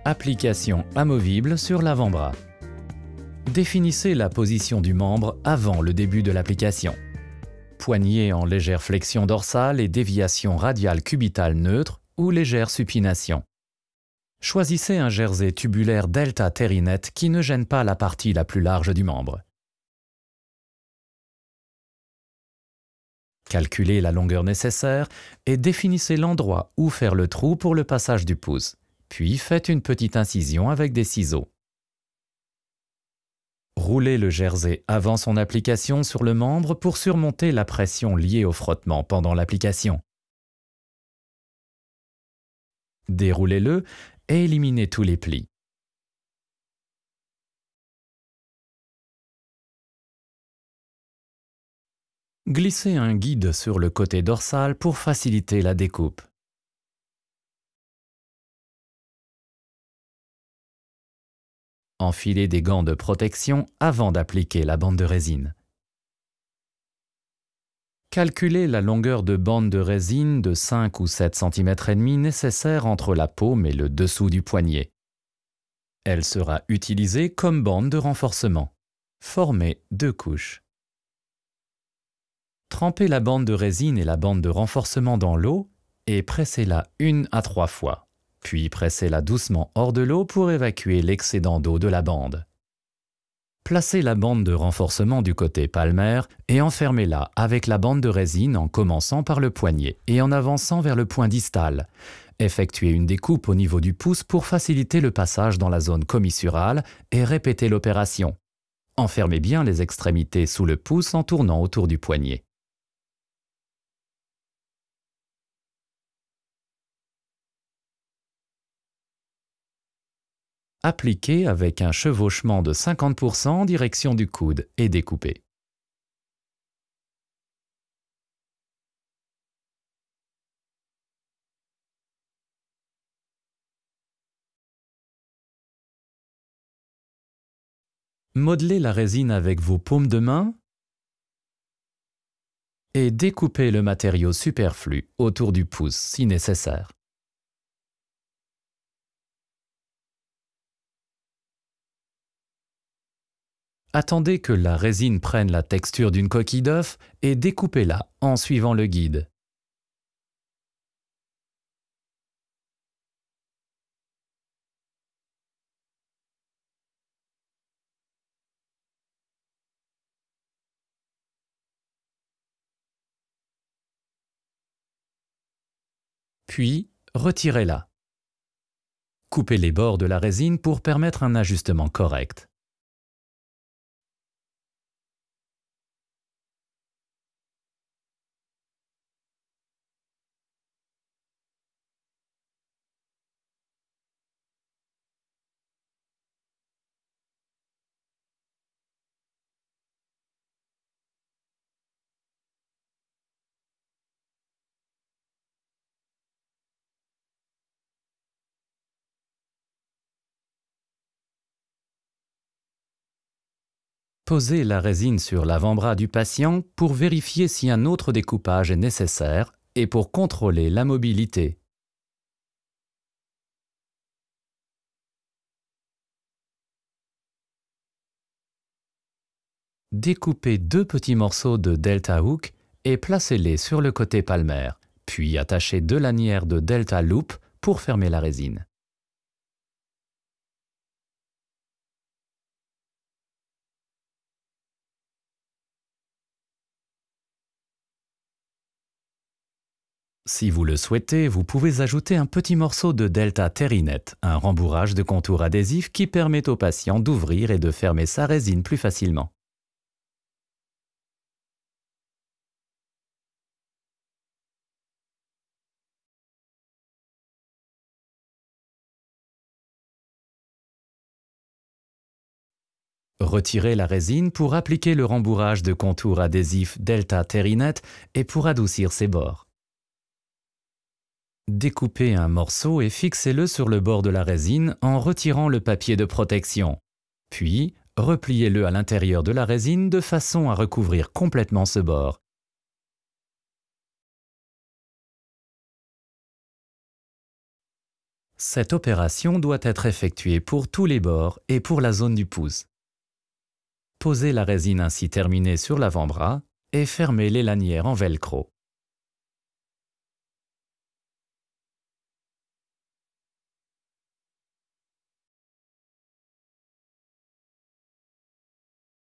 Application amovible sur l'avant-bras. Définissez la position du membre avant le début de l'application. Poignet en légère flexion dorsale et déviation radiale cubitale neutre ou légère supination. Choisissez un jersey tubulaire Delta Terinet qui ne gêne pas la partie la plus large du membre. Calculez la longueur nécessaire et définissez l'endroit où faire le trou pour le passage du pouce, puis faites une petite incision avec des ciseaux. Roulez le jersey avant son application sur le membre pour surmonter la pression liée au frottement pendant l'application. Déroulez-le et éliminez tous les plis. Glissez un guide sur le côté dorsal pour faciliter la découpe. Enfilez des gants de protection avant d'appliquer la bande de résine. Calculez la longueur de bande de résine de 5 ou 7 cm et demi nécessaire entre la paume et le dessous du poignet. Elle sera utilisée comme bande de renforcement. Formez 2 couches. Trempez la bande de résine et la bande de renforcement dans l'eau et pressez-la 1 à 3 fois. Puis pressez-la doucement hors de l'eau pour évacuer l'excédent d'eau de la bande. Placez la bande de renforcement du côté palmaire et enfermez-la avec la bande de résine en commençant par le poignet et en avançant vers le point distal. Effectuez une découpe au niveau du pouce pour faciliter le passage dans la zone commissurale et répétez l'opération. Enfermez bien les extrémités sous le pouce en tournant autour du poignet. Appliquez avec un chevauchement de 50% en direction du coude et découpez. Modelez la résine avec vos paumes de main et découpez le matériau superflu autour du pouce si nécessaire. Attendez que la résine prenne la texture d'une coquille d'œuf et découpez-la en suivant le guide. Puis, retirez-la. Coupez les bords de la résine pour permettre un ajustement correct. Posez la résine sur l'avant-bras du patient pour vérifier si un autre découpage est nécessaire et pour contrôler la mobilité. Découpez 2 petits morceaux de Delta Hook et placez-les sur le côté palmaire, puis attachez 2 lanières de Delta Loop pour fermer la résine. Si vous le souhaitez, vous pouvez ajouter un petit morceau de Delta Terinet, un rembourrage de contour adhésif qui permet au patient d'ouvrir et de fermer sa résine plus facilement. Retirez la résine pour appliquer le rembourrage de contour adhésif Delta Terinet et pour adoucir ses bords. Découpez un morceau et fixez-le sur le bord de la résine en retirant le papier de protection. Puis, repliez-le à l'intérieur de la résine de façon à recouvrir complètement ce bord. Cette opération doit être effectuée pour tous les bords et pour la zone du pouce. Posez la résine ainsi terminée sur l'avant-bras et fermez les lanières en velcro.